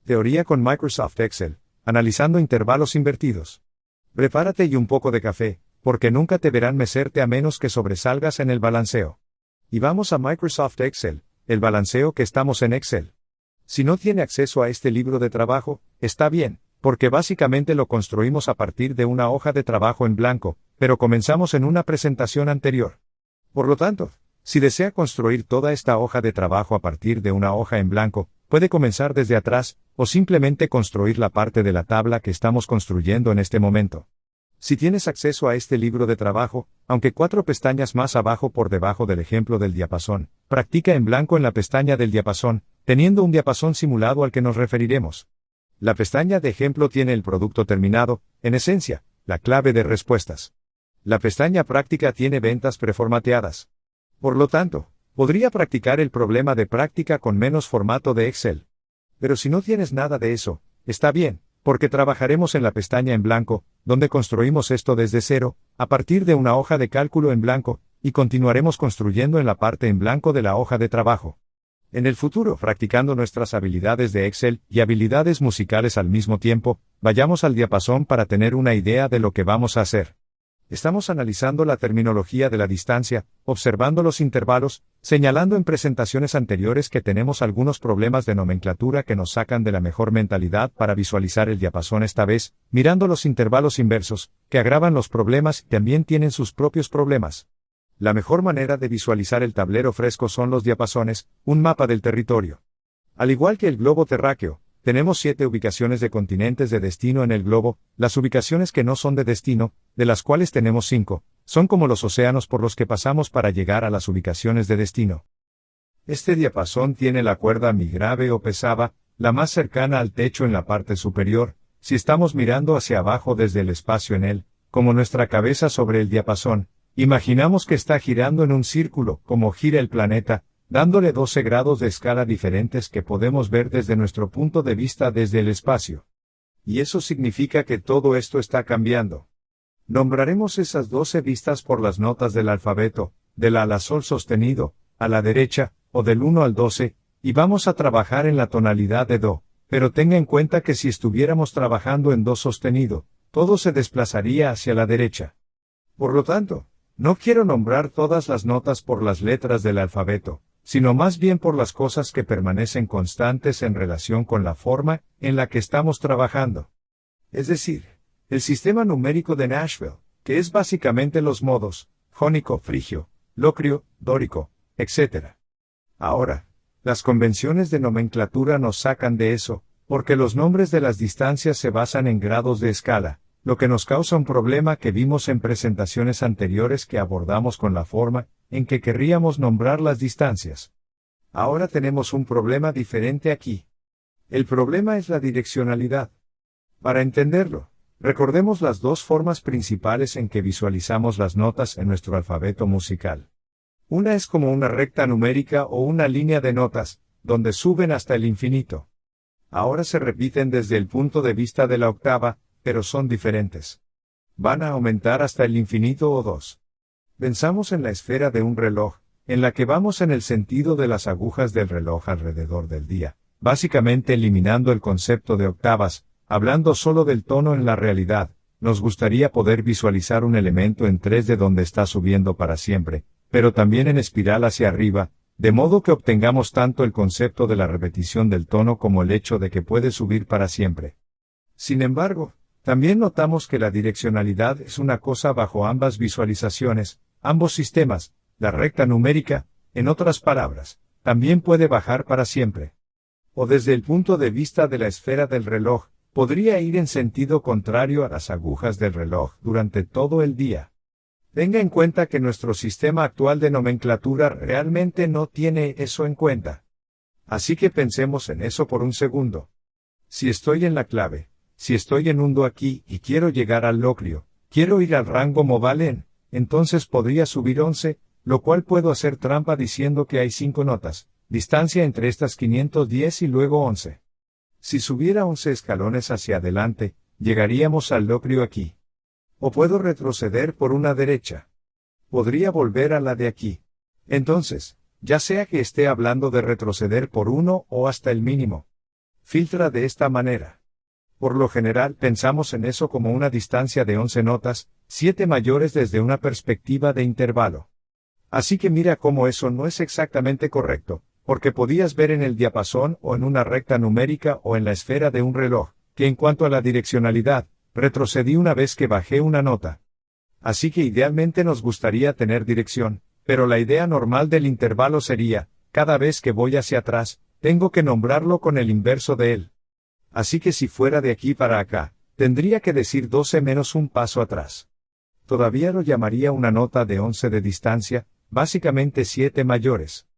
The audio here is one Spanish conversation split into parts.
Teoría con Microsoft Excel, analizando intervalos invertidos. Prepárate y un poco de café, porque nunca te verán mecerte a menos que sobresalgas en el balanceo. Y vamos a Microsoft Excel, el balanceo que estamos en Excel. Si no tiene acceso a este libro de trabajo, está bien, porque básicamente lo construimos a partir de una hoja de trabajo en blanco, pero comenzamos en una presentación anterior. Por lo tanto, si desea construir toda esta hoja de trabajo a partir de una hoja en blanco, puede comenzar desde atrás, o simplemente construir la parte de la tabla que estamos construyendo en este momento. Si tienes acceso a este libro de trabajo, aunque 4 pestañas más abajo por debajo del ejemplo del diapasón, practica en blanco en la pestaña del diapasón, teniendo un diapasón simulado al que nos referiremos. La pestaña de ejemplo tiene el producto terminado, en esencia, la clave de respuestas. La pestaña práctica tiene ventas preformateadas. Por lo tanto, podría practicar el problema de práctica con menos formato de Excel. Pero si no tienes nada de eso, está bien, porque trabajaremos en la pestaña en blanco, donde construimos esto desde cero, a partir de una hoja de cálculo en blanco, y continuaremos construyendo en la parte en blanco de la hoja de trabajo. En el futuro, practicando nuestras habilidades de Excel y habilidades musicales al mismo tiempo, vayamos al diapasón para tener una idea de lo que vamos a hacer. Estamos analizando la terminología de la distancia, observando los intervalos, señalando en presentaciones anteriores que tenemos algunos problemas de nomenclatura que nos sacan de la mejor mentalidad para visualizar el diapasón esta vez, mirando los intervalos inversos, que agravan los problemas y también tienen sus propios problemas. La mejor manera de visualizar el tablero fresco son los diapasones, un mapa del territorio. Al igual que el globo terráqueo, tenemos 7 ubicaciones de continentes de destino en el globo. Las ubicaciones que no son de destino, de las cuales tenemos 5, son como los océanos por los que pasamos para llegar a las ubicaciones de destino. Este diapasón tiene la cuerda mi grave o pesada, la más cercana al techo en la parte superior, si estamos mirando hacia abajo desde el espacio en él, como nuestra cabeza sobre el diapasón, imaginamos que está girando en un círculo, como gira el planeta, dándole 12 grados de escala diferentes que podemos ver desde nuestro punto de vista desde el espacio. Y eso significa que todo esto está cambiando. Nombraremos esas 12 vistas por las notas del alfabeto, de la a la sol sostenido, a la derecha, o del 1 al 12, y vamos a trabajar en la tonalidad de do, pero tenga en cuenta que si estuviéramos trabajando en do sostenido, todo se desplazaría hacia la derecha. Por lo tanto, no quiero nombrar todas las notas por las letras del alfabeto, sino más bien por las cosas que permanecen constantes en relación con la forma en la que estamos trabajando. Es decir, el sistema numérico de Nashville, que es básicamente los modos, jónico, frigio, locrio, dórico, etc. Ahora, las convenciones de nomenclatura nos sacan de eso, porque los nombres de las distancias se basan en grados de escala, lo que nos causa un problema que vimos en presentaciones anteriores que abordamos con la forma en que querríamos nombrar las distancias. Ahora tenemos un problema diferente aquí. El problema es la direccionalidad. Para entenderlo, recordemos las 2 formas principales en que visualizamos las notas en nuestro alfabeto musical. Una es como una recta numérica o una línea de notas, donde suben hasta el infinito. Ahora se repiten desde el punto de vista de la octava, pero son diferentes. Van a aumentar hasta el infinito o 2. Pensamos en la esfera de un reloj, en la que vamos en el sentido de las agujas del reloj alrededor del día, básicamente eliminando el concepto de octavas, hablando solo del tono en la realidad. Nos gustaría poder visualizar un elemento en 3D donde está subiendo para siempre, pero también en espiral hacia arriba, de modo que obtengamos tanto el concepto de la repetición del tono como el hecho de que puede subir para siempre. Sin embargo, también notamos que la direccionalidad es una cosa bajo ambas visualizaciones, ambos sistemas. La recta numérica, en otras palabras, también puede bajar para siempre. O desde el punto de vista de la esfera del reloj, podría ir en sentido contrario a las agujas del reloj durante todo el día. Tenga en cuenta que nuestro sistema actual de nomenclatura realmente no tiene eso en cuenta. Así que pensemos en eso por un segundo. Si estoy en la clave, si estoy en un do aquí y quiero llegar al locrio, quiero ir al rango modal en, entonces podría subir 11, lo cual puedo hacer trampa diciendo que hay 5 notas, distancia entre estas 510 y luego 11. Si subiera 11 escalones hacia adelante, llegaríamos al locrio aquí. O puedo retroceder por una derecha. Podría volver a la de aquí. Entonces, ya sea que esté hablando de retroceder por 1 o hasta el mínimo. Filtra de esta manera. Por lo general pensamos en eso como una distancia de 11 notas, 7 mayores desde una perspectiva de intervalo. Así que mira cómo eso no es exactamente correcto, porque podías ver en el diapasón o en una recta numérica o en la esfera de un reloj, que en cuanto a la direccionalidad, retrocedí una vez que bajé una nota. Así que idealmente nos gustaría tener dirección, pero la idea normal del intervalo sería, cada vez que voy hacia atrás, tengo que nombrarlo con el inverso de él. Así que si fuera de aquí para acá, tendría que decir 12 menos un paso atrás. Todavía lo llamaría una nota de 11 de distancia, básicamente 7 mayores.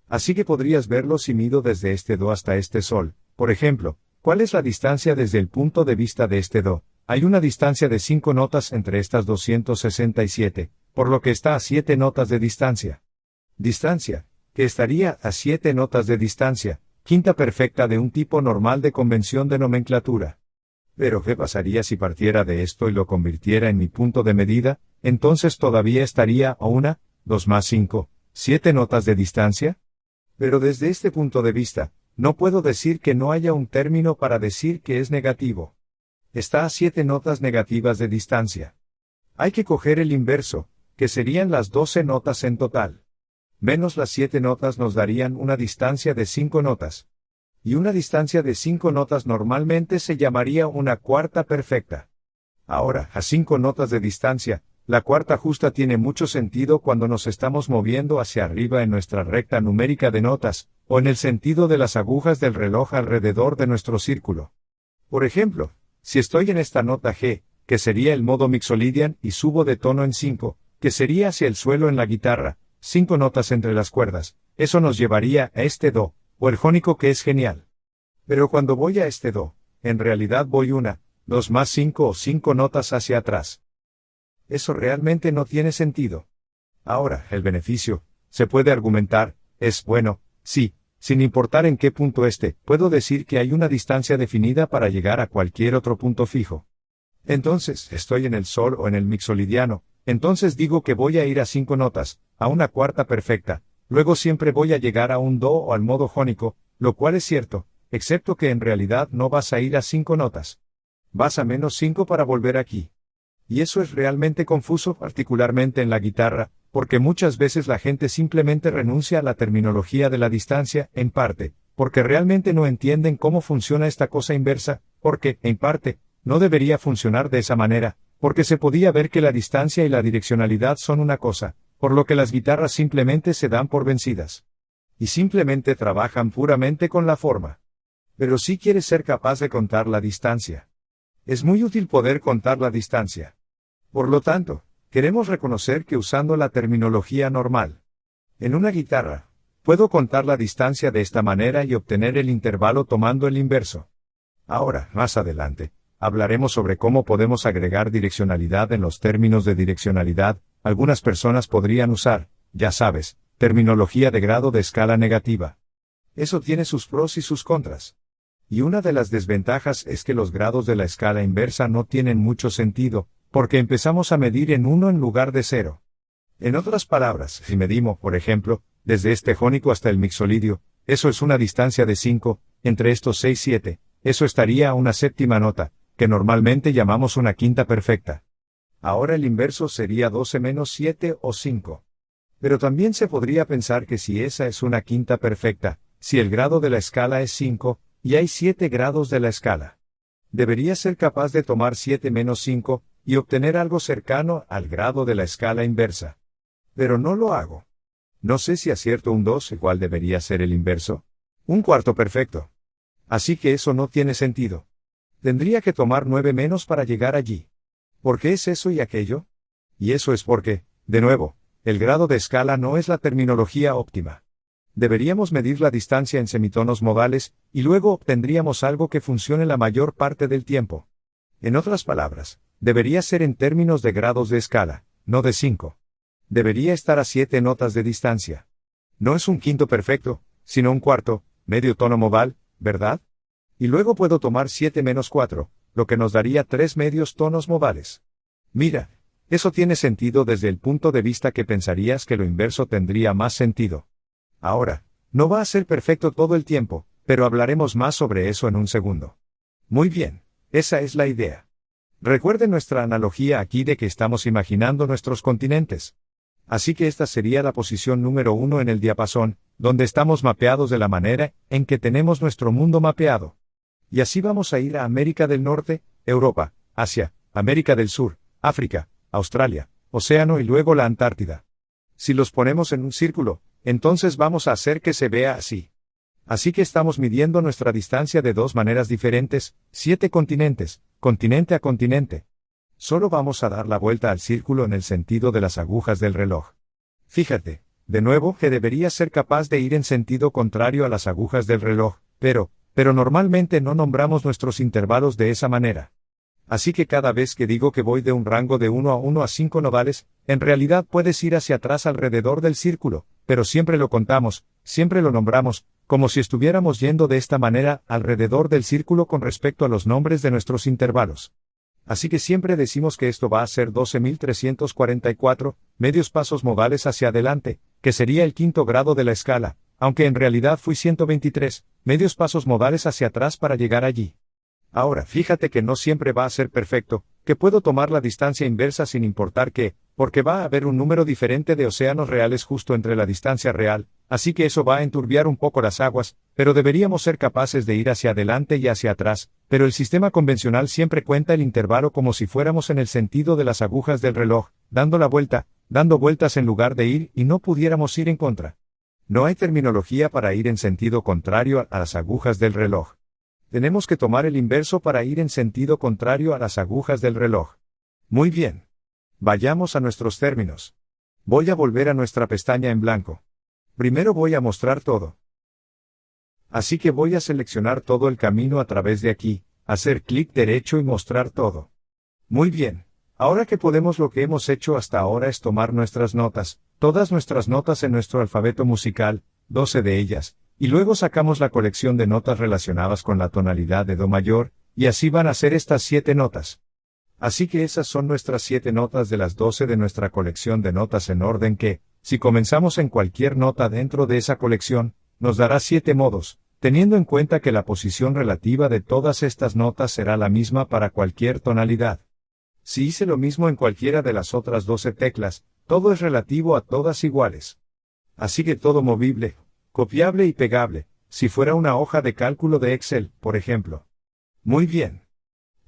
Así que podrías verlo si mido desde este do hasta este sol. Por ejemplo, ¿cuál es la distancia desde el punto de vista de este do? Hay una distancia de 5 notas entre estas 267, por lo que está a 7 notas de distancia. Distancia, que estaría a 7 notas de distancia, quinta perfecta de un tipo normal de convención de nomenclatura. Pero ¿qué pasaría si partiera de esto y lo convirtiera en mi punto de medida? Entonces todavía estaría a 1, 2 más 5, 7 notas de distancia. Pero desde este punto de vista, no puedo decir que no haya un término para decir que es negativo. Está a 7 notas negativas de distancia. Hay que coger el inverso, que serían las 12 notas en total. Menos las 7 notas nos darían una distancia de 5 notas. Y una distancia de 5 notas normalmente se llamaría una cuarta perfecta. Ahora, a 5 notas de distancia, la cuarta justa tiene mucho sentido cuando nos estamos moviendo hacia arriba en nuestra recta numérica de notas, o en el sentido de las agujas del reloj alrededor de nuestro círculo. Por ejemplo, si estoy en esta nota G, que sería el modo Mixolydian, y subo de tono en 5, que sería hacia el suelo en la guitarra, 5 notas entre las cuerdas, eso nos llevaría a este do, o el jónico que es genial. Pero cuando voy a este do, en realidad voy 1, 2 más 5 o 5 notas hacia atrás. Eso realmente no tiene sentido. Ahora, el beneficio, se puede argumentar, es bueno, sí, sin importar en qué punto esté, puedo decir que hay una distancia definida para llegar a cualquier otro punto fijo. Entonces, estoy en el sol o en el mixolydiano, entonces digo que voy a ir a 5 notas, a una cuarta perfecta, luego siempre voy a llegar a un do o al modo jónico, lo cual es cierto, excepto que en realidad no vas a ir a 5 notas. Vas a menos 5 para volver aquí. Y eso es realmente confuso, particularmente en la guitarra, porque muchas veces la gente simplemente renuncia a la terminología de la distancia, en parte, porque realmente no entienden cómo funciona esta cosa inversa, porque, en parte, no debería funcionar de esa manera, porque se podía ver que la distancia y la direccionalidad son una cosa, por lo que las guitarras simplemente se dan por vencidas. Y simplemente trabajan puramente con la forma. Pero si quieres ser capaz de contar la distancia. Es muy útil poder contar la distancia. Por lo tanto, queremos reconocer que usando la terminología normal. En una guitarra, puedo contar la distancia de esta manera y obtener el intervalo tomando el inverso. Ahora, más adelante, hablaremos sobre cómo podemos agregar direccionalidad en los términos de direccionalidad. Algunas personas podrían usar, ya sabes, terminología de grado de escala negativa. Eso tiene sus pros y sus contras. Y una de las desventajas es que los grados de la escala inversa no tienen mucho sentido, porque empezamos a medir en 1 en lugar de 0. En otras palabras, si medimos, por ejemplo, desde este jónico hasta el mixolidio, eso es una distancia de 5, entre estos 6 7, eso estaría a una séptima nota, que normalmente llamamos una quinta perfecta. Ahora el inverso sería 12 menos 7 o 5. Pero también se podría pensar que si esa es una quinta perfecta, si el grado de la escala es 5, y hay 7 grados de la escala. Debería ser capaz de tomar 7 menos 5, y obtener algo cercano al grado de la escala inversa. Pero no lo hago. No sé si acierto un 2 igual debería ser el inverso. Un cuarto perfecto. Así que eso no tiene sentido. Tendría que tomar 9 menos para llegar allí. ¿Por qué es eso y aquello? Y eso es porque, de nuevo, el grado de escala no es la terminología óptima. Deberíamos medir la distancia en semitonos modales, y luego obtendríamos algo que funcione la mayor parte del tiempo. En otras palabras, debería ser en términos de grados de escala, no de 5. Debería estar a 7 notas de distancia. No es un quinto perfecto, sino un cuarto, medio tono modal, ¿verdad? Y luego puedo tomar 7 menos 4, lo que nos daría 3 medios tonos modales. Mira, eso tiene sentido desde el punto de vista que pensarías que lo inverso tendría más sentido. Ahora, no va a ser perfecto todo el tiempo, Pero hablaremos más sobre eso en un segundo. Muy bien, esa es la idea. Recuerden nuestra analogía aquí de que estamos imaginando nuestros continentes. Así que esta sería la posición número 1 en el diapasón, donde estamos mapeados de la manera en que tenemos nuestro mundo mapeado. Y así vamos a ir a América del Norte, Europa, Asia, América del Sur, África, Australia, Océano y luego la Antártida. Si los ponemos en un círculo, entonces vamos a hacer que se vea así. Así que estamos midiendo nuestra distancia de dos maneras diferentes, 7 continentes, continente a continente. Solo vamos a dar la vuelta al círculo en el sentido de las agujas del reloj. Fíjate, de nuevo, que debería ser capaz de ir en sentido contrario a las agujas del reloj, pero normalmente no nombramos nuestros intervalos de esa manera. Así que cada vez que digo que voy de un rango de 1 a 1 a 5 nodales, en realidad puedes ir hacia atrás alrededor del círculo, pero siempre lo contamos, siempre lo nombramos, como si estuviéramos yendo de esta manera alrededor del círculo con respecto a los nombres de nuestros intervalos. Así que siempre decimos que esto va a ser 12.344 medios pasos modales hacia adelante, que sería el quinto grado de la escala, aunque en realidad fui 123 medios pasos modales hacia atrás para llegar allí. Ahora, fíjate que no siempre va a ser perfecto, que puedo tomar la distancia inversa sin importar qué, porque va a haber un número diferente de océanos reales justo entre la distancia real, así que eso va a enturbiar un poco las aguas, pero deberíamos ser capaces de ir hacia adelante y hacia atrás, pero el sistema convencional siempre cuenta el intervalo como si fuéramos en el sentido de las agujas del reloj, dando vueltas en lugar de ir y no pudiéramos ir en contra. No hay terminología para ir en sentido contrario a las agujas del reloj. Tenemos que tomar el inverso para ir en sentido contrario a las agujas del reloj. Muy bien. Vayamos a nuestros términos. Voy a volver a nuestra pestaña en blanco. Primero voy a mostrar todo. Así que voy a seleccionar todo el camino a través de aquí, hacer clic derecho y mostrar todo. Muy bien. Ahora que podemos, lo que hemos hecho hasta ahora es tomar nuestras notas, todas nuestras notas en nuestro alfabeto musical, 12 de ellas, y luego sacamos la colección de notas relacionadas con la tonalidad de Do mayor, y así van a ser estas 7 notas. Así que esas son nuestras 7 notas de las 12 de nuestra colección de notas en orden que, si comenzamos en cualquier nota dentro de esa colección, nos dará 7 modos, teniendo en cuenta que la posición relativa de todas estas notas será la misma para cualquier tonalidad. Si hice lo mismo en cualquiera de las otras 12 teclas, todo es relativo a todas iguales. Así que todo movible, copiable y pegable, si fuera una hoja de cálculo de Excel, por ejemplo. Muy bien.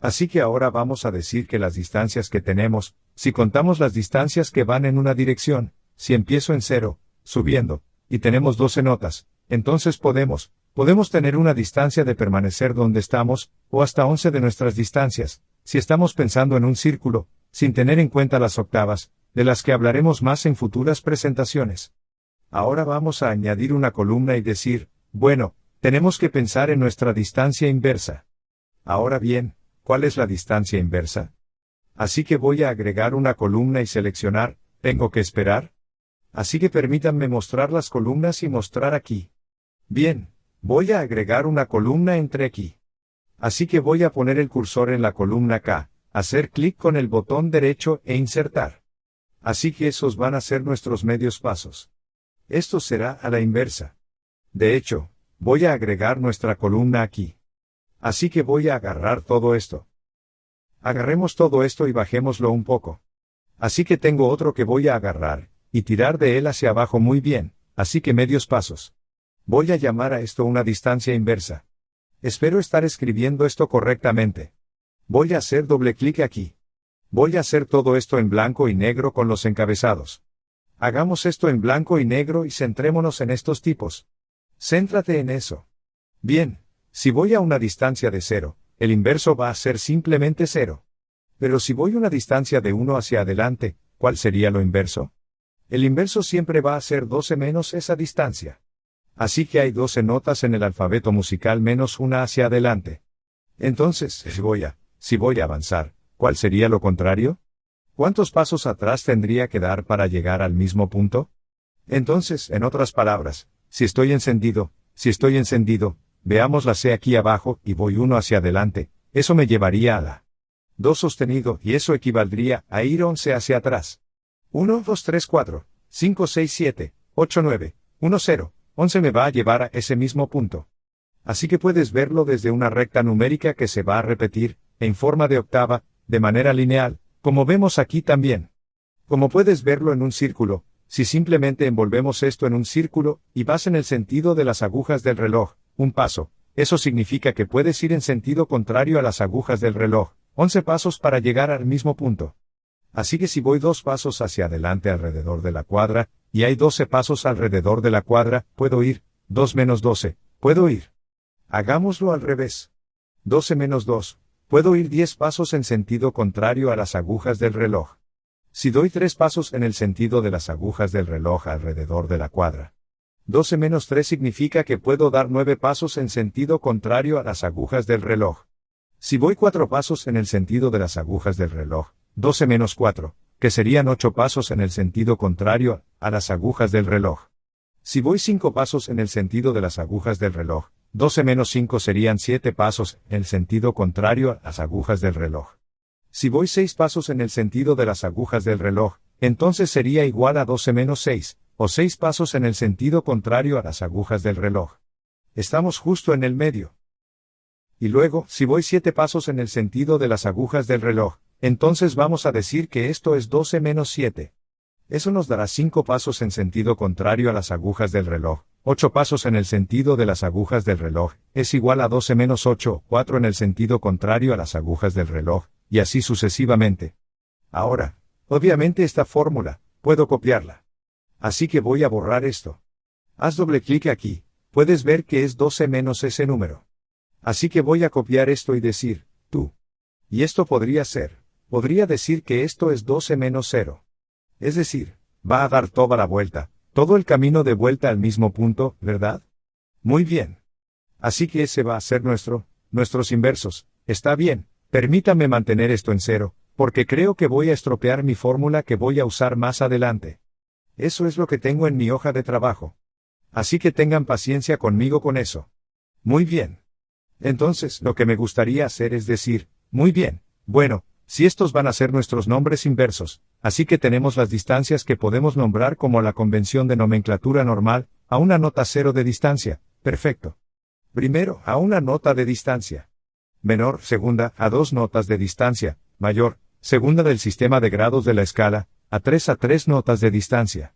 Así que ahora vamos a decir que las distancias que tenemos, si contamos las distancias que van en una dirección, si empiezo en 0, subiendo, y tenemos 12 notas, entonces podemos tener una distancia de permanecer donde estamos, o hasta 11 de nuestras distancias, si estamos pensando en un círculo, sin tener en cuenta las octavas, de las que hablaremos más en futuras presentaciones. Ahora vamos a añadir una columna y decir, bueno, tenemos que pensar en nuestra distancia inversa. Ahora bien, ¿cuál es la distancia inversa? Así que voy a agregar una columna y seleccionar, ¿tengo que esperar? Así que permítanme mostrar las columnas y mostrar aquí. Bien, voy a agregar una columna entre aquí. Así que voy a poner el cursor en la columna K, hacer clic con el botón derecho e insertar. Así que esos van a ser nuestros medios pasos. Esto será a la inversa. De hecho, voy a agregar nuestra columna aquí. Así que voy a agarrar todo esto. Agarremos todo esto y bajémoslo un poco. Así que tengo otro que voy a agarrar, y tirar de él hacia abajo muy bien, así que medios pasos. Voy a llamar a esto una distancia inversa. Espero estar escribiendo esto correctamente. Voy a hacer doble clic aquí. Voy a hacer todo esto en blanco y negro con los encabezados. Hagamos esto en blanco y negro y centrémonos en estos tipos. Céntrate en eso. Bien, si voy a una distancia de 0, el inverso va a ser simplemente 0. Pero si voy una distancia de 1 hacia adelante, ¿cuál sería lo inverso? El inverso siempre va a ser 12 menos esa distancia. Así que hay 12 notas en el alfabeto musical menos una hacia adelante. Entonces, si voy a avanzar, ¿cuál sería lo contrario? ¿Cuántos pasos atrás tendría que dar para llegar al mismo punto? Entonces, en otras palabras, si estoy encendido, veamos la C aquí abajo, y voy 1 hacia adelante, eso me llevaría a la 2 sostenido, y eso equivaldría a ir 11 hacia atrás. 1, 2, 3, 4, 5, 6, 7, 8, 9, 1, 0, 11 me va a llevar a ese mismo punto. Así que puedes verlo desde una recta numérica que se va a repetir, en forma de octava, de manera lineal, como vemos aquí también. Como puedes verlo en un círculo, si simplemente envolvemos esto en un círculo, y vas en el sentido de las agujas del reloj, un paso, eso significa que puedes ir en sentido contrario a las agujas del reloj, 11 pasos para llegar al mismo punto. Así que si voy 2 pasos hacia adelante alrededor de la cuadra, y hay 12 pasos alrededor de la cuadra, puedo ir, 2 menos 12, puedo ir. Hagámoslo al revés. 12 menos 2, puedo ir 10 pasos en sentido contrario a las agujas del reloj. Si doy 3 pasos en el sentido de las agujas del reloj alrededor de la cuadra. 12 menos 3 significa que puedo dar 9 pasos en sentido contrario a las agujas del reloj. Si voy 4 pasos en el sentido de las agujas del reloj, 12 menos 4, que serían 8 pasos en el sentido contrario a las agujas del reloj. Si voy 5 pasos en el sentido de las agujas del reloj, 12 menos 5 serían 7 pasos en el sentido contrario a las agujas del reloj. Si voy 6 pasos en el sentido de las agujas del reloj, entonces sería igual a 12 menos 6, o 6 pasos en el sentido contrario a las agujas del reloj. Estamos justo en el medio. Y luego, si voy 7 pasos en el sentido de las agujas del reloj, entonces vamos a decir que esto es 12 menos 7. Eso nos dará 5 pasos en sentido contrario a las agujas del reloj, 8 pasos en el sentido de las agujas del reloj, es igual a 12 menos 8, 4 en el sentido contrario a las agujas del reloj, y así sucesivamente. Ahora, obviamente esta fórmula, puedo copiarla. Así que voy a borrar esto. Haz doble clic aquí, puedes ver que es 12 menos ese número. Así que voy a copiar esto y decir, tú. Y esto podría decir que esto es 12 menos 0. Es decir, va a dar toda la vuelta, todo el camino de vuelta al mismo punto, ¿verdad? Muy bien. Así que ese va a ser nuestros inversos, está bien, permítame mantener esto en 0, porque creo que voy a estropear mi fórmula que voy a usar más adelante. Eso es lo que tengo en mi hoja de trabajo. Así que tengan paciencia conmigo con eso. Muy bien. Entonces, lo que me gustaría hacer es decir, muy bien, bueno, si estos van a ser nuestros nombres inversos, así que tenemos las distancias que podemos nombrar como la convención de nomenclatura normal, a una nota 0 de distancia, perfecto. Primero, a una nota de distancia menor, segunda, a 2 notas de distancia, mayor, segunda del sistema de grados de la escala, a 3 notas de distancia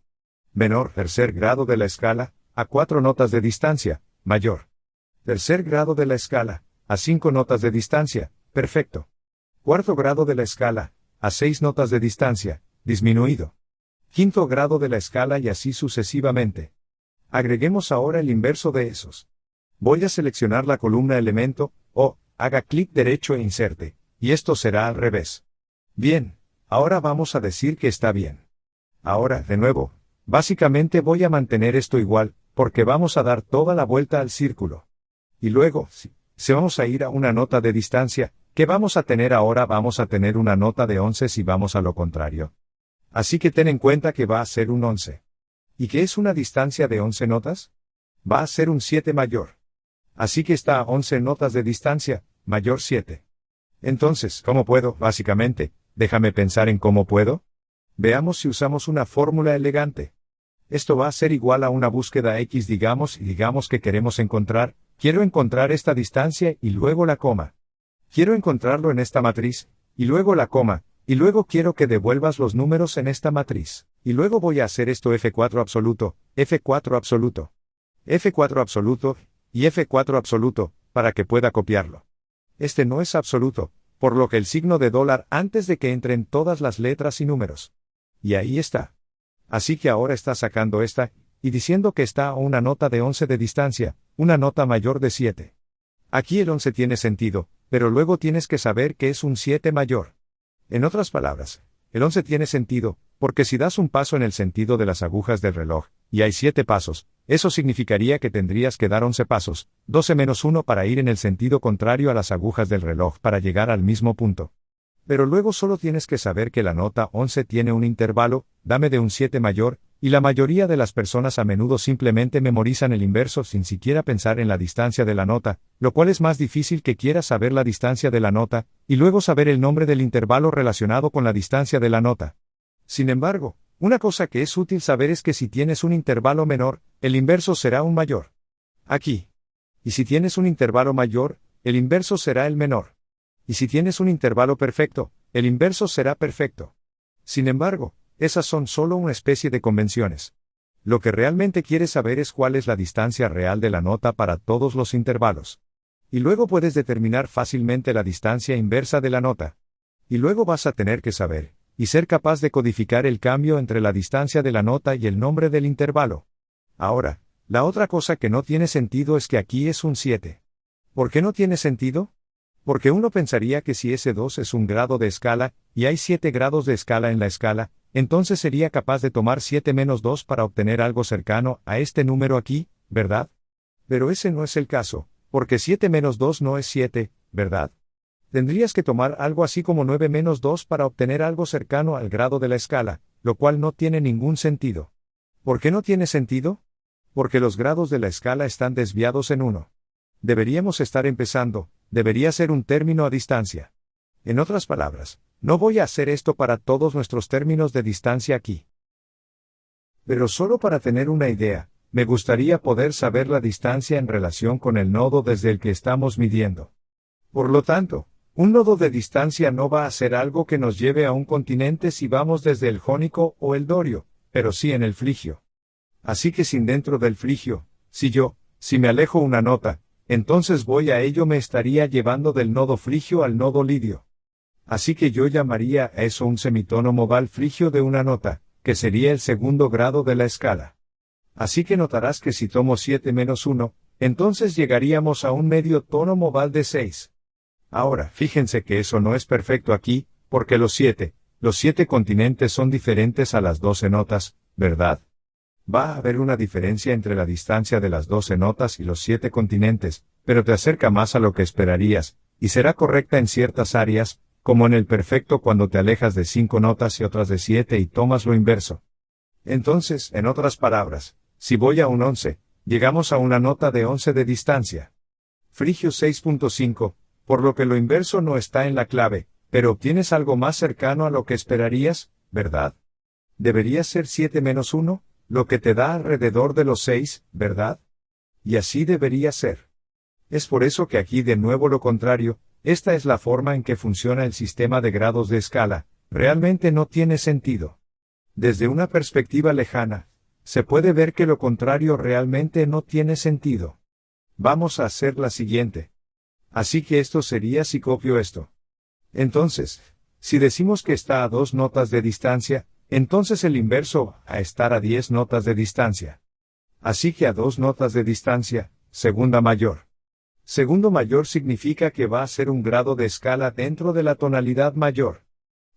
menor, tercer grado de la escala, a 4 notas de distancia, mayor. Tercer grado de la escala, a 5 notas de distancia, perfecto. Cuarto grado de la escala, a 6 notas de distancia, disminuido. Quinto grado de la escala y así sucesivamente. Agreguemos ahora el inverso de esos. Voy a seleccionar la columna elemento, o, haga clic derecho e inserte, y esto será al revés. Bien, ahora vamos a decir que está bien. Ahora, de nuevo, básicamente voy a mantener esto igual, porque vamos a dar toda la vuelta al círculo. Y luego, si vamos a ir a una nota de distancia, ¿qué vamos a tener ahora? Vamos a tener una nota de 11 si vamos a lo contrario. Así que ten en cuenta que va a ser un 11. ¿Y qué es una distancia de 11 notas? Va a ser un 7 mayor. Así que está a 11 notas de distancia, mayor 7. Entonces, ¿cómo puedo? Básicamente, déjame pensar en cómo puedo. Veamos si usamos una fórmula elegante. Esto va a ser igual a una búsqueda X digamos, y digamos que queremos encontrar, quiero encontrar esta distancia y luego la coma. Quiero encontrarlo en esta matriz, y luego la coma, y luego quiero que devuelvas los números en esta matriz. Y luego voy a hacer esto F4 absoluto, F4 absoluto, F4 absoluto, y F4 absoluto, para que pueda copiarlo. Este no es absoluto, por lo que el signo de dólar antes de que entren todas las letras y números. Y ahí está. Así que ahora está sacando esta, y diciendo que está a una nota de 11 de distancia, una nota mayor de 7. Aquí el 11 tiene sentido, pero luego tienes que saber que es un 7 mayor. En otras palabras, el 11 tiene sentido, porque si das un paso en el sentido de las agujas del reloj, y hay 7 pasos, eso significaría que tendrías que dar 11 pasos, 12 menos 1 para ir en el sentido contrario a las agujas del reloj para llegar al mismo punto. Pero luego solo tienes que saber que la nota 11 tiene un intervalo, dame de un 7 mayor, y la mayoría de las personas a menudo simplemente memorizan el inverso sin siquiera pensar en la distancia de la nota, lo cual es más difícil que quieras saber la distancia de la nota, y luego saber el nombre del intervalo relacionado con la distancia de la nota. Sin embargo, una cosa que es útil saber es que si tienes un intervalo menor, el inverso será un mayor. Aquí. Y si tienes un intervalo mayor, el inverso será el menor. Y si tienes un intervalo perfecto, el inverso será perfecto. Sin embargo, esas son solo una especie de convenciones. Lo que realmente quieres saber es cuál es la distancia real de la nota para todos los intervalos. Y luego puedes determinar fácilmente la distancia inversa de la nota. Y luego vas a tener que saber, y ser capaz de codificar el cambio entre la distancia de la nota y el nombre del intervalo. Ahora, la otra cosa que no tiene sentido es que aquí es un 7. ¿Por qué no tiene sentido? Porque uno pensaría que si ese 2 es un grado de escala, y hay 7 grados de escala en la escala, entonces sería capaz de tomar 7 menos 2 para obtener algo cercano a este número aquí, ¿verdad? Pero ese no es el caso, porque 7 menos 2 no es 7, ¿verdad? Tendrías que tomar algo así como 9 menos 2 para obtener algo cercano al grado de la escala, lo cual no tiene ningún sentido. ¿Por qué no tiene sentido? Porque los grados de la escala están desviados en 1. Deberíamos estar empezando, debería ser un término a distancia. En otras palabras, no voy a hacer esto para todos nuestros términos de distancia aquí. Pero solo para tener una idea, me gustaría poder saber la distancia en relación con el nodo desde el que estamos midiendo. Por lo tanto, un nodo de distancia no va a ser algo que nos lleve a un continente si vamos desde el Jónico o el Dorio, pero sí en el Frigio. Así que sin dentro del Frigio, si me alejo una nota, entonces voy a ello me estaría llevando del nodo frigio al nodo lidio. Así que yo llamaría a eso un semitono modal frigio de una nota, que sería el segundo grado de la escala. Así que notarás que si tomo 7 menos 1, entonces llegaríamos a un medio tono modal de 6. Ahora, fíjense que eso no es perfecto aquí, porque los 7 continentes son diferentes a las 12 notas, ¿verdad? Va a haber una diferencia entre la distancia de las 12 notas y los 7 continentes, pero te acerca más a lo que esperarías, y será correcta en ciertas áreas, como en el perfecto cuando te alejas de 5 notas y otras de 7 y tomas lo inverso. Entonces, en otras palabras, si voy a un 11, llegamos a una nota de 11 de distancia. Frigio 6.5, por lo que lo inverso no está en la clave, pero obtienes algo más cercano a lo que esperarías, ¿verdad? Debería ser 7 menos 1, lo que te da alrededor de los 6, ¿verdad? Y así debería ser. Es por eso que aquí de nuevo lo contrario, esta es la forma en que funciona el sistema de grados de escala, realmente no tiene sentido. Desde una perspectiva lejana, se puede ver que lo contrario realmente no tiene sentido. Vamos a hacer la siguiente. Así que esto sería si copio esto. Entonces, si decimos que está a 2 notas de distancia, entonces el inverso va a estar a 10 notas de distancia. Así que a 2 notas de distancia, segunda mayor. Segundo mayor significa que va a ser un grado de escala dentro de la tonalidad mayor.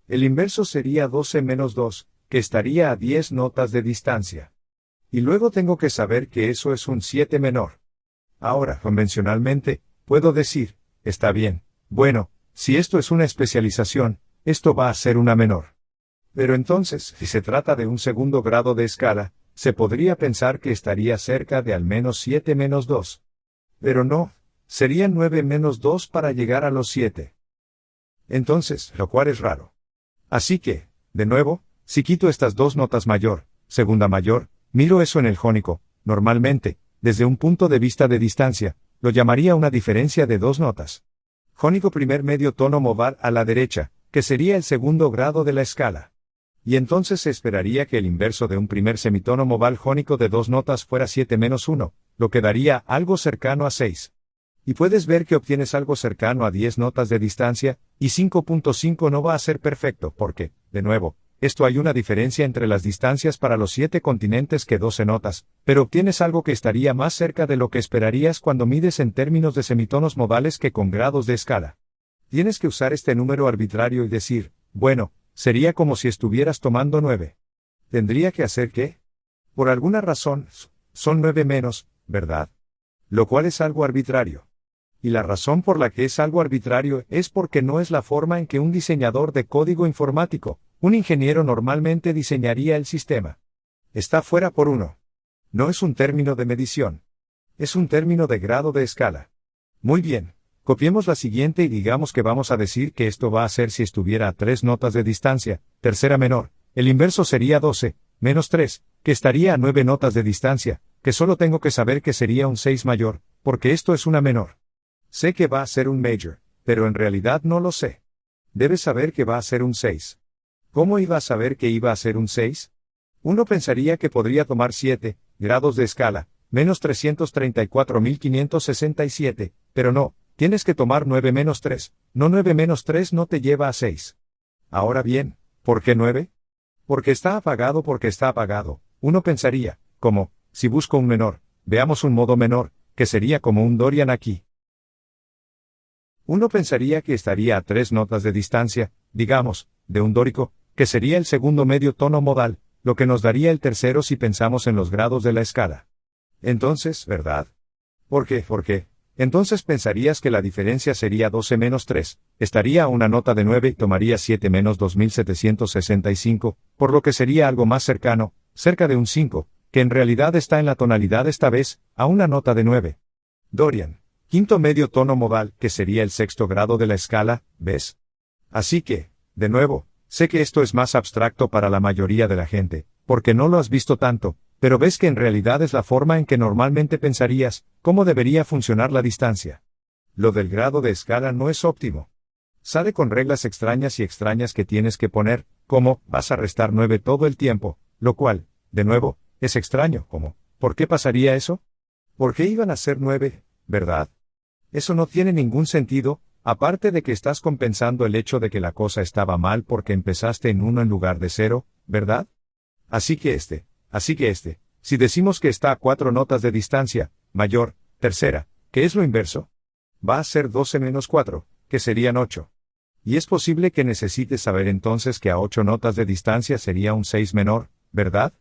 El inverso sería 12 menos 2, que estaría a 10 notas de distancia. Y luego tengo que saber que eso es un 7 menor. Ahora, convencionalmente, puedo decir, está bien, bueno, si esto es una especialización, esto va a ser una menor. Pero entonces, si se trata de un segundo grado de escala, se podría pensar que estaría cerca de al menos 7 menos 2. Pero no, serían 9 menos 2 para llegar a los 7. Entonces, lo cual es raro. Así que, de nuevo, si quito estas 2 notas mayor, segunda mayor, miro eso en el jónico, normalmente, desde un punto de vista de distancia, lo llamaría una diferencia de 2 notas. Jónico primer medio tono modal a la derecha, que sería el segundo grado de la escala. Y entonces se esperaría que el inverso de un primer semitono modal jónico de 2 notas fuera 7 menos 1, lo que daría algo cercano a 6. Y puedes ver que obtienes algo cercano a 10 notas de distancia, y 5.5 no va a ser perfecto porque, de nuevo, esto hay una diferencia entre las distancias para los 7 continentes que 12 notas, pero obtienes algo que estaría más cerca de lo que esperarías cuando mides en términos de semitonos modales que con grados de escala. Tienes que usar este número arbitrario y decir, bueno, sería como si estuvieras tomando 9. ¿Tendría que hacer qué? Por alguna razón, son 9 menos, ¿verdad? Lo cual es algo arbitrario. Y la razón por la que es algo arbitrario es porque no es la forma en que un diseñador de código informático, un ingeniero normalmente diseñaría el sistema. Está fuera por 1. No es un término de medición. Es un término de grado de escala. Muy bien, copiemos la siguiente y digamos que vamos a decir que esto va a ser si estuviera a 3 notas de distancia, tercera menor, el inverso sería 12, menos 3, que estaría a 9 notas de distancia, que solo tengo que saber que sería un 6 mayor, porque esto es una menor. Sé que va a ser un major, pero en realidad no lo sé. Debes saber que va a ser un 6. ¿Cómo iba a saber que iba a ser un 6? Uno pensaría que podría tomar 7 grados de escala, menos 334.567, pero no, tienes que tomar 9 menos 3, no 9 menos 3 no te lleva a 6. Ahora bien, ¿por qué 9? Porque está apagado. Uno pensaría, como, si busco un menor, veamos un modo menor, que sería como un Dorian aquí. Uno pensaría que estaría a 3 notas de distancia, digamos, de un dórico, que sería el segundo medio tono modal, lo que nos daría el tercero si pensamos en los grados de la escala. Entonces, ¿verdad? ¿Por qué? Entonces pensarías que la diferencia sería 12 menos 3, estaría a una nota de 9 y tomaría 7 menos 2765, por lo que sería algo más cercano, cerca de un 5, que en realidad está en la tonalidad esta vez, a una nota de 9. Dorian, quinto medio tono modal, que sería el sexto grado de la escala, ¿ves? Así que, de nuevo, sé que esto es más abstracto para la mayoría de la gente, porque no lo has visto tanto, pero ves que en realidad es la forma en que normalmente pensarías, cómo debería funcionar la distancia. Lo del grado de escala no es óptimo. Sale con reglas extrañas que tienes que poner, como, vas a restar 9 todo el tiempo, lo cual, de nuevo, es extraño, como, ¿por qué pasaría eso? ¿Por qué iban a ser 9, verdad? Eso no tiene ningún sentido, aparte de que estás compensando el hecho de que la cosa estaba mal porque empezaste en 1 en lugar de 0, ¿verdad? Así que si decimos que está a 4 notas de distancia, mayor, tercera, ¿qué es lo inverso? Va a ser 12 menos 4, que serían 8. Y es posible que necesites saber entonces que a 8 notas de distancia sería un 6 menor, ¿verdad?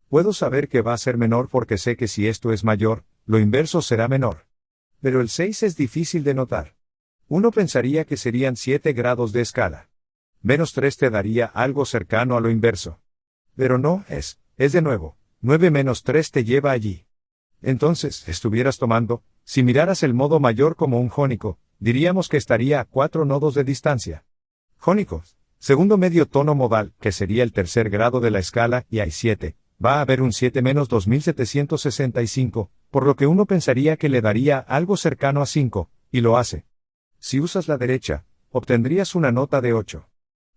Puedo saber que va a ser menor porque sé que si esto es mayor, lo inverso será menor. Pero el 6 es difícil de notar. Uno pensaría que serían 7 grados de escala. Menos 3 te daría algo cercano a lo inverso. Pero no, es de nuevo, 9 menos 3 te lleva allí. Entonces, estuvieras tomando, si miraras el modo mayor como un jónico, diríamos que estaría a 4 nodos de distancia. Jónico, segundo medio tono modal, que sería el tercer grado de la escala, y hay 7, va a haber un 7 menos 2765, por lo que uno pensaría que le daría algo cercano a 5, y lo hace. Si usas la derecha, obtendrías una nota de 8.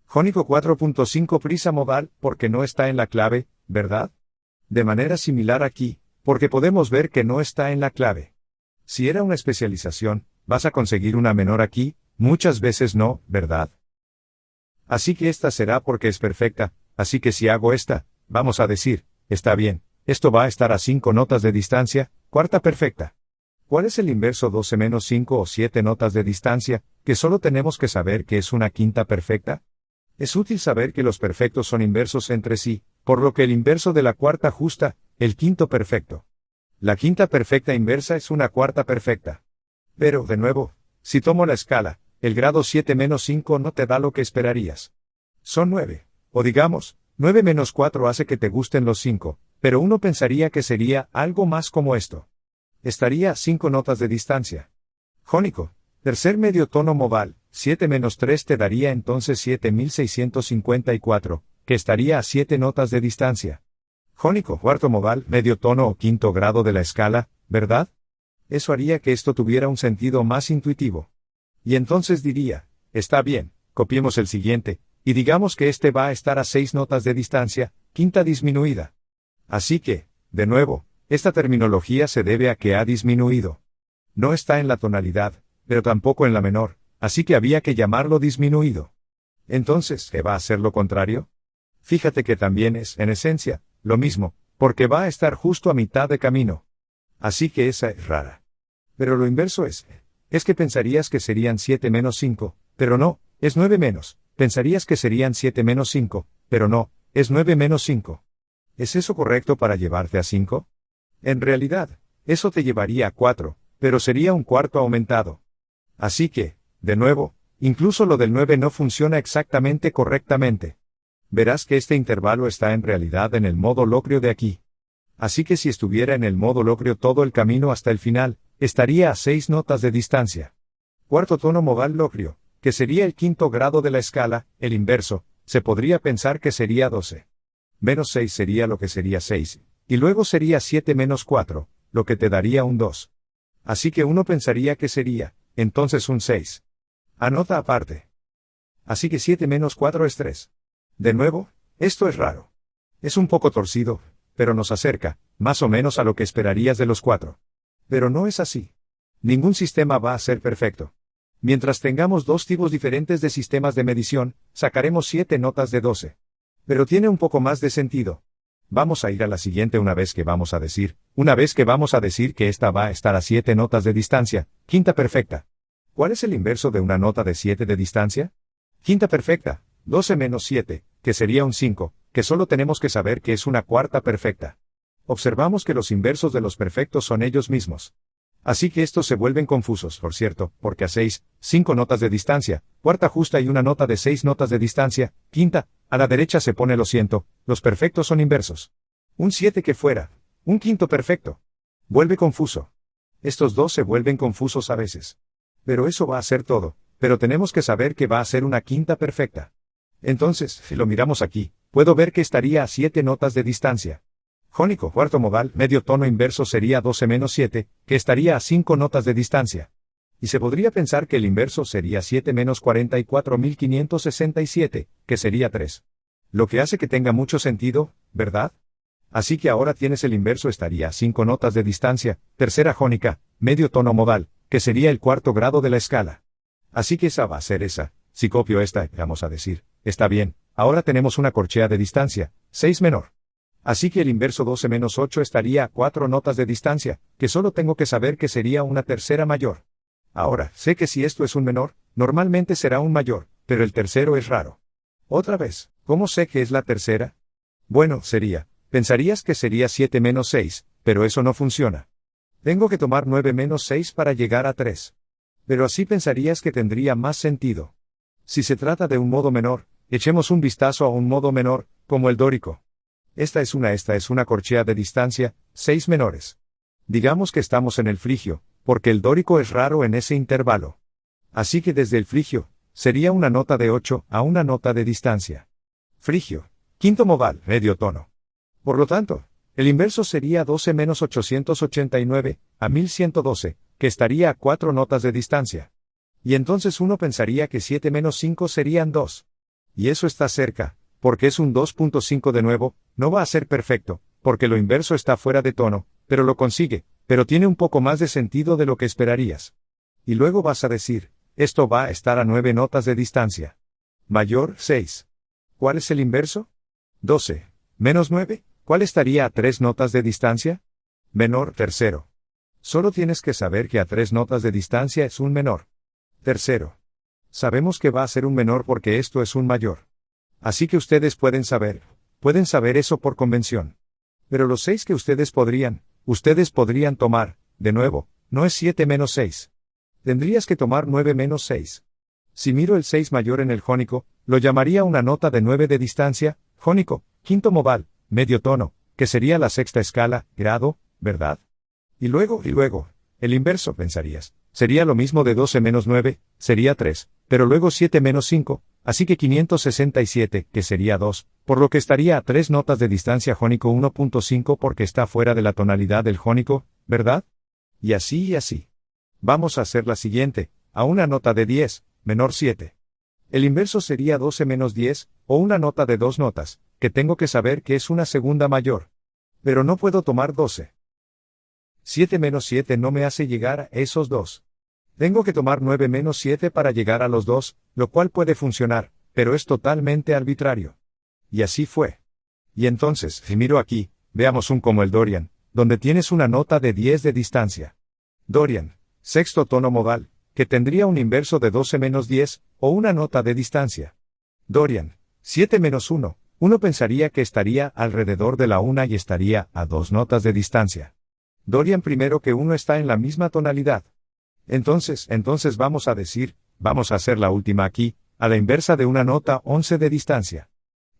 Jónico 4.5 prisa modal, porque no está en la clave, ¿verdad? De manera similar aquí, porque podemos ver que no está en la clave. Si era una especialización, vas a conseguir una menor aquí, muchas veces no, ¿verdad? Así que esta será porque es perfecta, así que si hago esta, vamos a decir, está bien, esto va a estar a 5 notas de distancia, cuarta perfecta. ¿Cuál es el inverso 12 menos 5 o 7 notas de distancia, que solo tenemos que saber que es una quinta perfecta? Es útil saber que los perfectos son inversos entre sí, por lo que el inverso de la cuarta justa, el quinto perfecto. La quinta perfecta inversa es una cuarta perfecta. Pero, de nuevo, si tomo la escala, el grado 7 menos 5 no te da lo que esperarías. Son 9, o digamos, 9 menos 4 hace que te gusten los 5, pero uno pensaría que sería algo más como esto. Estaría a 5 notas de distancia. Jónico, tercer medio tono modal, 7 menos 3 te daría entonces 7654, que estaría a 7 notas de distancia. Jónico, cuarto modal, medio tono o quinto grado de la escala, ¿verdad? Eso haría que esto tuviera un sentido más intuitivo. Y entonces diría, está bien, copiemos el siguiente, y digamos que este va a estar a 6 notas de distancia, quinta disminuida. Así que, de nuevo, esta terminología se debe a que ha disminuido. No está en la tonalidad, pero tampoco en la menor, así que había que llamarlo disminuido. Entonces, ¿qué va a ser lo contrario? Fíjate que también es, en esencia, lo mismo, porque va a estar justo a mitad de camino. Así que esa es rara. Pero lo inverso es que pensarías que serían 7 menos 5, pero no, es 9 menos, pensarías que serían 7 menos 5, pero no, es 9 menos 5. ¿Es eso correcto para llevarte a 5? En realidad, eso te llevaría a 4, pero sería un cuarto aumentado. Así que, de nuevo, incluso lo del 9 no funciona exactamente correctamente. Verás que este intervalo está en realidad en el modo locrio de aquí. Así que si estuviera en el modo locrio todo el camino hasta el final, estaría a 6 notas de distancia. Cuarto tono modal locrio, que sería el quinto grado de la escala, el inverso, se podría pensar que sería 12. Menos 6 sería lo que sería 6, y luego sería 7 menos 4, lo que te daría un 2. Así que uno pensaría que sería, entonces un 6. Anota aparte. Así que 7 menos 4 es 3. De nuevo, esto es raro. Es un poco torcido, pero nos acerca, más o menos a lo que esperarías de los 4. Pero no es así. Ningún sistema va a ser perfecto. Mientras tengamos dos tipos diferentes de sistemas de medición, sacaremos 7 notas de 12. Pero tiene un poco más de sentido. Vamos a ir a la siguiente una vez que vamos a decir que esta va a estar a 7 notas de distancia, quinta perfecta. ¿Cuál es el inverso de una nota de 7 de distancia? Quinta perfecta, 12 menos 7, que sería un 5, que solo tenemos que saber que es una cuarta perfecta. Observamos que los inversos de los perfectos son ellos mismos. Así que estos se vuelven confusos, por cierto, porque a 6, 5 notas de distancia, cuarta justa y una nota de 6 notas de distancia, quinta, a la derecha se pone lo siento, los perfectos son inversos. Un 7 que fuera, un quinto perfecto. Vuelve confuso. Estos dos se vuelven confusos a veces. Pero eso va a ser todo, pero tenemos que saber que va a ser una quinta perfecta. Entonces, si lo miramos aquí, puedo ver que estaría a 7 notas de distancia. Jónico, cuarto modal, medio tono inverso sería 12 menos 7, que estaría a 5 notas de distancia. Y se podría pensar que el inverso sería 7 menos 44.567, que sería 3. Lo que hace que tenga mucho sentido, ¿verdad? Así que ahora tienes el inverso estaría a 5 notas de distancia, tercera jónica, medio tono modal, que sería el cuarto grado de la escala. Así que esa va a ser esa. Si copio esta, vamos a decir, está bien, ahora tenemos una corchea de distancia, 6 menor. Así que el inverso 12 menos 8 estaría a 4 notas de distancia, que solo tengo que saber que sería una tercera mayor. Ahora, sé que si esto es un menor, normalmente será un mayor, pero el tercero es raro. Otra vez, ¿cómo sé que es la tercera? Bueno, pensarías que sería 7 menos 6, pero eso no funciona. Tengo que tomar 9 menos 6 para llegar a 3. Pero así pensarías que tendría más sentido. Si se trata de un modo menor, echemos un vistazo a un modo menor, como el dórico. Esta es una corchea de distancia, 6 menores. Digamos que estamos en el frigio, porque el dórico es raro en ese intervalo. Así que desde el frigio, sería una nota de 8 a una nota de distancia. Frigio, quinto modal, medio tono. Por lo tanto, el inverso sería 12 menos 889, a 1112, que estaría a 4 notas de distancia. Y entonces uno pensaría que 7 menos 5 serían 2. Y eso está cerca, porque es un 2.5 de nuevo, no va a ser perfecto, porque lo inverso está fuera de tono, pero lo consigue, pero tiene un poco más de sentido de lo que esperarías. Y luego vas a decir, esto va a estar a 9 notas de distancia. Mayor, 6. ¿Cuál es el inverso? 12. Menos 9, ¿cuál estaría a 3 notas de distancia? Menor, tercero. Solo tienes que saber que a 3 notas de distancia es un menor. Tercero. Sabemos que va a ser un menor porque esto es un mayor. Así que ustedes pueden saber eso por convención. Pero los 6 que ustedes podrían tomar, de nuevo, no es 7 menos 6. Tendrías que tomar 9 menos 6. Si miro el 6 mayor en el jónico, lo llamaría una nota de 9 de distancia, jónico, quinto modal, medio tono, que sería la sexta escala, grado, ¿verdad? Y luego, el inverso, pensarías, sería lo mismo de 12 menos 9, sería 3, pero luego 7 menos 5, así que 567, que sería 2, por lo que estaría a 3 notas de distancia jónico 1.5 porque está fuera de la tonalidad del jónico, ¿verdad? Y así y así. Vamos a hacer la siguiente, a una nota de 10, menor 7. El inverso sería 12 menos 10, o una nota de 2 notas, que tengo que saber que es una segunda mayor. Pero no puedo tomar 12. 7 menos 7 no me hace llegar a esos 2. Tengo que tomar 9 menos 7 para llegar a los 2, lo cual puede funcionar, pero es totalmente arbitrario. Y así fue. Y entonces, si miro aquí, veamos un como el Dorian, donde tienes una nota de 10 de distancia. Dorian, sexto tono modal, que tendría un inverso de 12 menos 10, o una nota de distancia. Dorian, 7 menos 1, uno pensaría que estaría alrededor de la 1 y estaría a 2 notas de distancia. Dorian primero que 1 está en la misma tonalidad. Entonces vamos a hacer la última aquí, a la inversa de una nota 11 de distancia.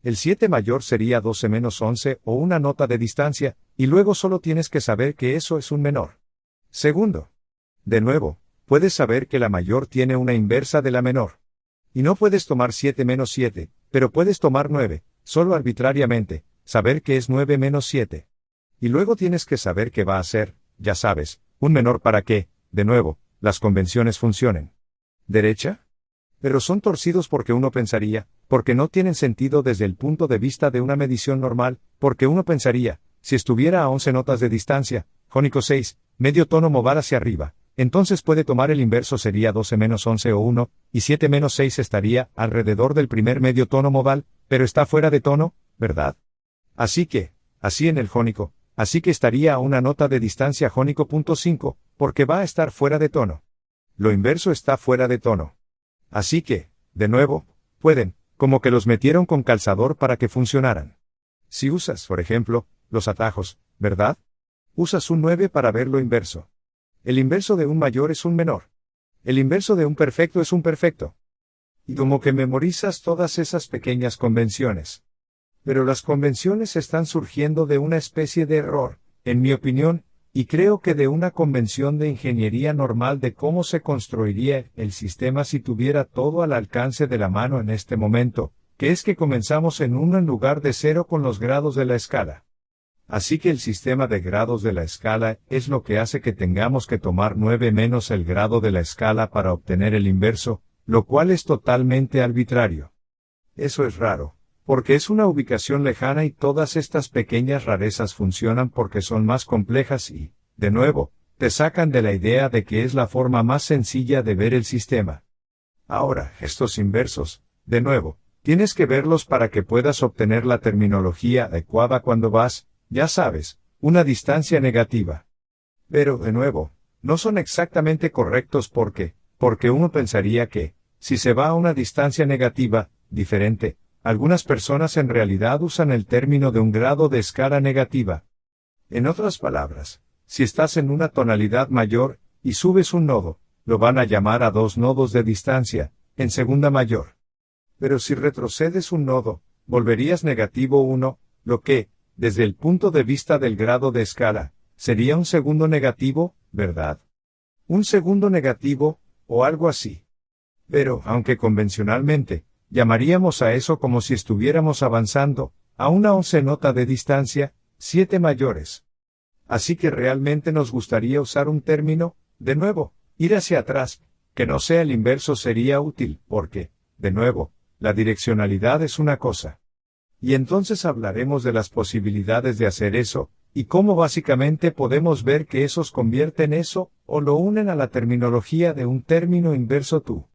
El 7 mayor sería 12 menos 11 o una nota de distancia, y luego solo tienes que saber que eso es un menor. Segundo. De nuevo, puedes saber que la mayor tiene una inversa de la menor. Y no puedes tomar 7 menos 7, pero puedes tomar 9, solo arbitrariamente, saber que es 9 menos 7. Y luego tienes que saber que va a ser, ya sabes, Un menor para que, de nuevo, las convenciones funcionen. ¿Derecha? Pero son torcidos porque uno pensaría, porque no tienen sentido desde el punto de vista de una medición normal, porque uno pensaría, si estuviera a 11 notas de distancia, jónico 6, medio tono modal hacia arriba, entonces puede tomar el inverso sería 12 menos 11 o 1, y 7 menos 6 estaría alrededor del primer medio tono modal, pero está fuera de tono, ¿verdad? Así que, así en el jónico, así que estaría a una nota de distancia jónico punto 5, porque va a estar fuera de tono. Lo inverso está fuera de tono. Así que, de nuevo, pueden, como que los metieron con calzador para que funcionaran. Si usas, por ejemplo, los atajos, ¿verdad? Usas un 9 para ver lo inverso. El inverso de un mayor es un menor. El inverso de un perfecto es un perfecto. Y como que memorizas todas esas pequeñas convenciones. Pero las convenciones están surgiendo de una especie de error, en mi opinión, y creo que de una convención de ingeniería normal de cómo se construiría el sistema si tuviera todo al alcance de la mano en este momento, que es que comenzamos en 1 en lugar de 0 con los grados de la escala. Así que el sistema de grados de la escala es lo que hace que tengamos que tomar 9 menos el grado de la escala para obtener el inverso, lo cual es totalmente arbitrario. Eso es raro, porque es una ubicación lejana y todas estas pequeñas rarezas funcionan porque son más complejas y, de nuevo, te sacan de la idea de que es la forma más sencilla de ver el sistema. Ahora, estos inversos, de nuevo, tienes que verlos para que puedas obtener la terminología adecuada cuando vas, ya sabes, una distancia negativa. Pero, de nuevo, no son exactamente correctos porque uno pensaría que, si se va a una distancia negativa, diferente, algunas personas en realidad usan el término de un grado de escala negativa. En otras palabras, si estás en una tonalidad mayor, y subes un nodo, lo van a llamar a 2 nodos de distancia, en segunda mayor. Pero si retrocedes un nodo, volverías negativo 1, lo que, desde el punto de vista del grado de escala, sería un segundo negativo, ¿verdad? Un segundo negativo, o algo así. Pero, aunque convencionalmente, llamaríamos a eso como si estuviéramos avanzando, a una 11 nota de distancia, 7 mayores. Así que realmente nos gustaría usar un término, de nuevo, ir hacia atrás, que no sea el inverso sería útil, porque, de nuevo, la direccionalidad es una cosa. Y entonces hablaremos de las posibilidades de hacer eso, y cómo básicamente podemos ver que esos convierten eso, o lo unen a la terminología de un término inverso tú.